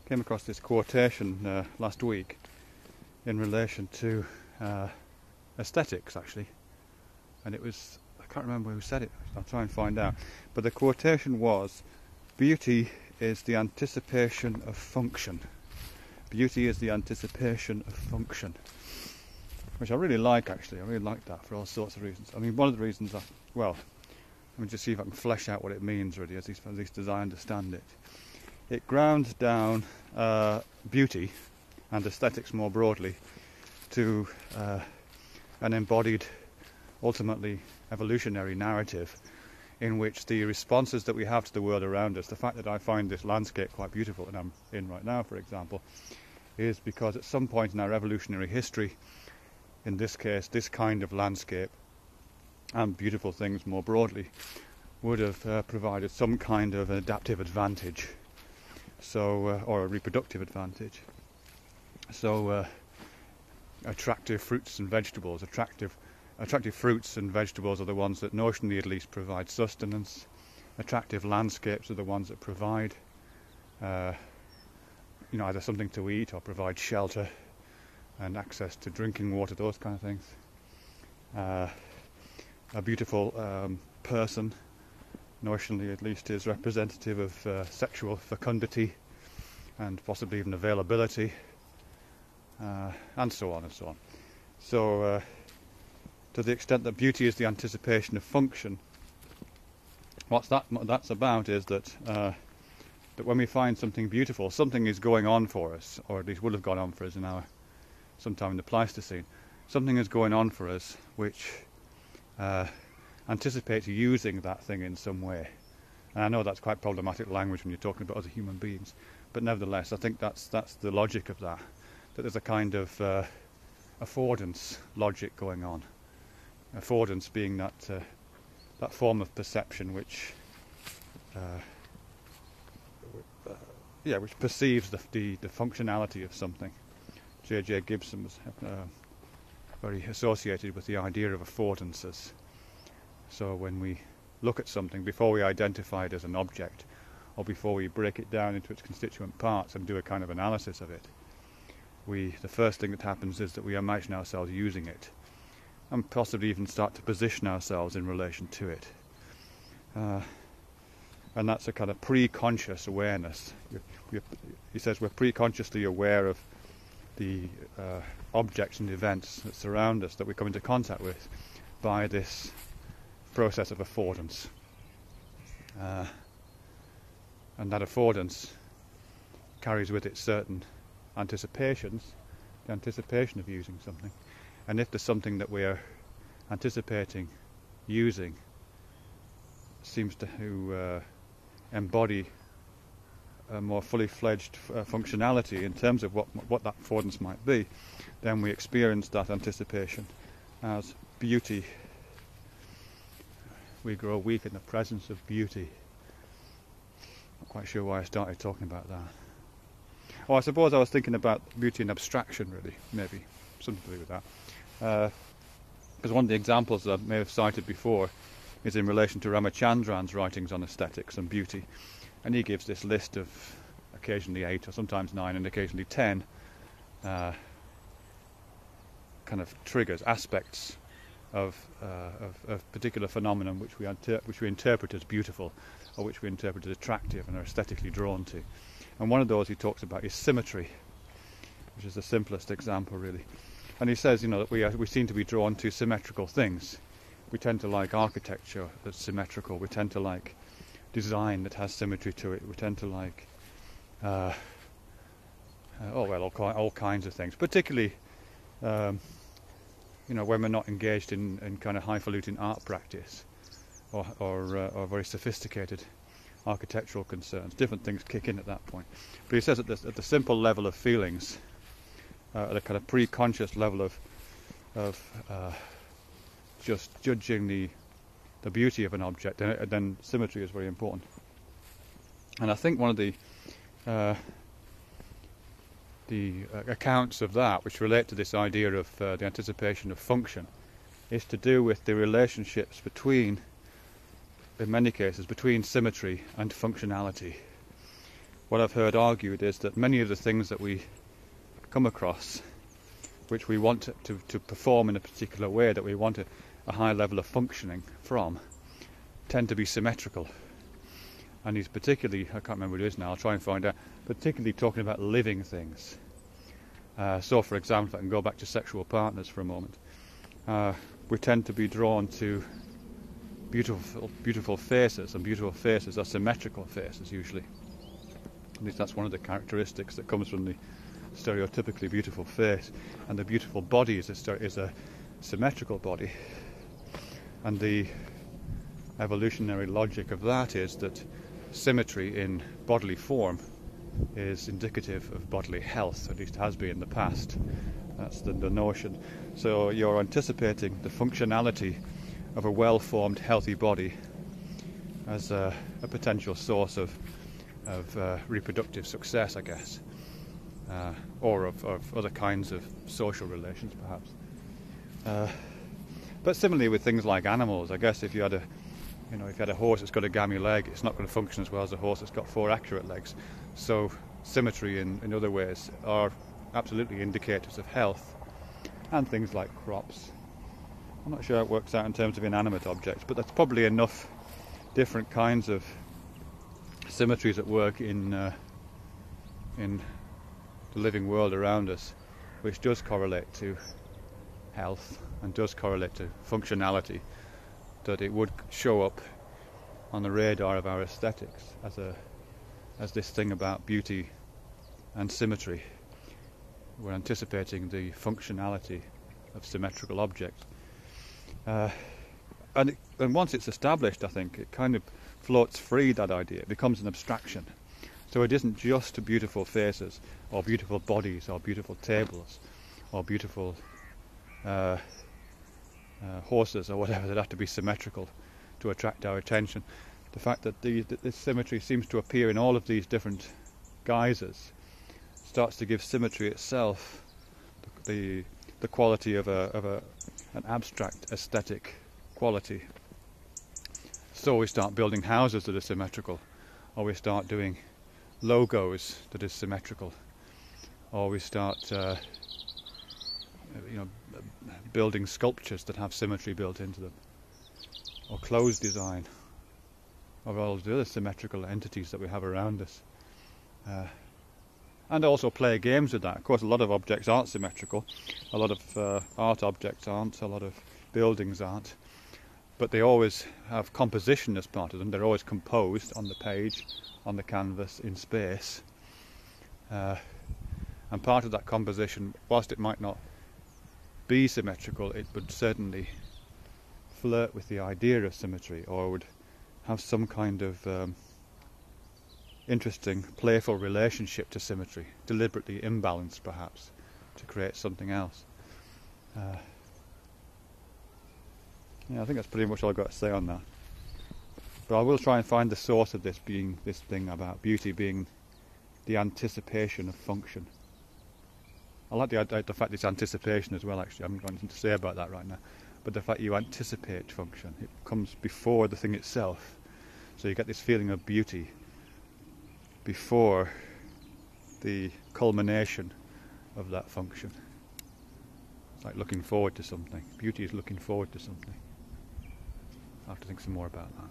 came across this quotation last week in relation to aesthetics, actually, and it was, I can't remember who said it, I'll try and find out, but the quotation was, beauty is the anticipation of function. Beauty is the anticipation of function, which I really like, actually. I really like that for all sorts of reasons. I mean, one of the reasons, well, let me just see if I can flesh out what it means, really, at least as I understand it. It grounds down beauty and aesthetics more broadly to an embodied, ultimately evolutionary narrative in which the responses that we have to the world around us, the fact that I find this landscape quite beautiful, and I'm in right now, for example, is because at some point in our evolutionary history, in this case, this kind of landscape and beautiful things more broadly would have provided some kind of an adaptive advantage, so or a reproductive advantage. So attractive fruits and vegetables, attractive fruits and vegetables are the ones that notionally at least provide sustenance. Attractive landscapes are the ones that provide either something to eat or provide shelter and access to drinking water, those kind of things. A beautiful person, notionally at least, is representative of sexual fecundity and possibly even availability, and so on and so on. So to the extent that beauty is the anticipation of function, what that's about is that that when we find something beautiful, something is going on for us, or at least would have gone on for us sometime in the Pleistocene. Something is going on for us which anticipates using that thing in some way. And I know that's quite problematic language when you're talking about other human beings, but nevertheless, I think that's the logic of that. That there's a kind of affordance logic going on. Affordance being that form of perception which perceives the functionality of something. J.J. Gibson was very associated with the idea of affordances. So when we look at something, before we identify it as an object, or before we break it down into its constituent parts and do a kind of analysis of it, the first thing that happens is that we imagine ourselves using it, and possibly even start to position ourselves in relation to it. And that's a kind of pre-conscious awareness. He says we're pre-consciously aware of the objects and events that surround us, that we come into contact with, by this process of affordance. And that affordance carries with it certain anticipations, the anticipation of using something. And if there's something that we're anticipating using seems to embody a more fully fledged functionality in terms of what that affordance might be, then we experience that anticipation as beauty. We grow weak in the presence of beauty. Not quite sure why I started talking about that. Oh, I suppose I was thinking about beauty in abstraction, really, maybe something to do with that. Because one of the examples that I may have cited before is in relation to Ramachandran's writings on aesthetics and beauty. And he gives this list of occasionally 8 or sometimes 9 and occasionally 10 kind of triggers, aspects of particular phenomenon which we interpret as beautiful, or which we interpret as attractive and are aesthetically drawn to. And one of those he talks about is symmetry, which is the simplest example, really. And he says, that we seem to be drawn to symmetrical things. We tend to like architecture that's symmetrical. We tend to like design that has symmetry to it. We tend to like all kinds of things, particularly when we're not engaged in kind of highfalutin art practice or very sophisticated architectural concerns. Different things kick in at that point. But he says at the simple level of feelings, at a kind of pre-conscious level of just judging the beauty of an object, then symmetry is very important. And I think one of the accounts of that, which relate to this idea of the anticipation of function, is to do with the relationships between, in many cases, between symmetry and functionality. what I've heard argued is that many of the things that we come across, which we want to perform in a particular way, that we want a high level of functioning from, tend to be symmetrical. And he's particularly, I can't remember what it is now, I'll try and find out, particularly talking about living things. So for example, if I can go back to sexual partners for a moment, we tend to be drawn to beautiful faces, and beautiful faces are symmetrical faces usually. At least that's one of the characteristics that comes from the stereotypically beautiful face. And the beautiful body is a symmetrical body. And the evolutionary logic of that is that symmetry in bodily form is indicative of bodily health, at least has been in the past. That's the notion. So you're anticipating the functionality of a well-formed, healthy body as a potential source of reproductive success, I guess, or of other kinds of social relations, perhaps. But similarly with things like animals, I guess if you had a horse that's got a gammy leg, it's not going to function as well as a horse that's got 4 accurate legs. So symmetry in other ways are absolutely indicators of health, and things like crops. I'm not sure how it works out in terms of inanimate objects, but that's probably enough different kinds of symmetries at work in the living world around us, which does correlate to health and does correlate to functionality, that it would show up on the radar of our aesthetics as this thing about beauty and symmetry. We're anticipating the functionality of symmetrical objects. And once it's established, I think, it kind of floats free, that idea. It becomes an abstraction. So it isn't just beautiful faces, or beautiful bodies, or beautiful tables, or beautiful horses, or whatever, that have to be symmetrical to attract our attention. The fact that this symmetry seems to appear in all of these different guises starts to give symmetry itself the quality of an abstract aesthetic quality. So we start building houses that are symmetrical, or we start doing logos that is symmetrical, or we start building sculptures that have symmetry built into them, or clothes design, or all the other symmetrical entities that we have around us. And also play games with that. Of course, a lot of objects aren't symmetrical, a lot of art objects aren't, a lot of buildings aren't, but they always have composition as part of them. They're always composed on the page, on the canvas, in space. And part of that composition, whilst it might not be symmetrical, it would certainly flirt with the idea of symmetry, or would have some kind of interesting, playful relationship to symmetry, deliberately imbalanced perhaps, to create something else. I think that's pretty much all I've got to say on that. But I will try and find the source of this being this thing about beauty being the anticipation of function. I like the fact it's anticipation as well, actually. I haven't got anything to say about that right now. But the fact you anticipate function, it comes before the thing itself. So you get this feeling of beauty before the culmination of that function. It's like looking forward to something. Beauty is looking forward to something. I'll have to think some more about that.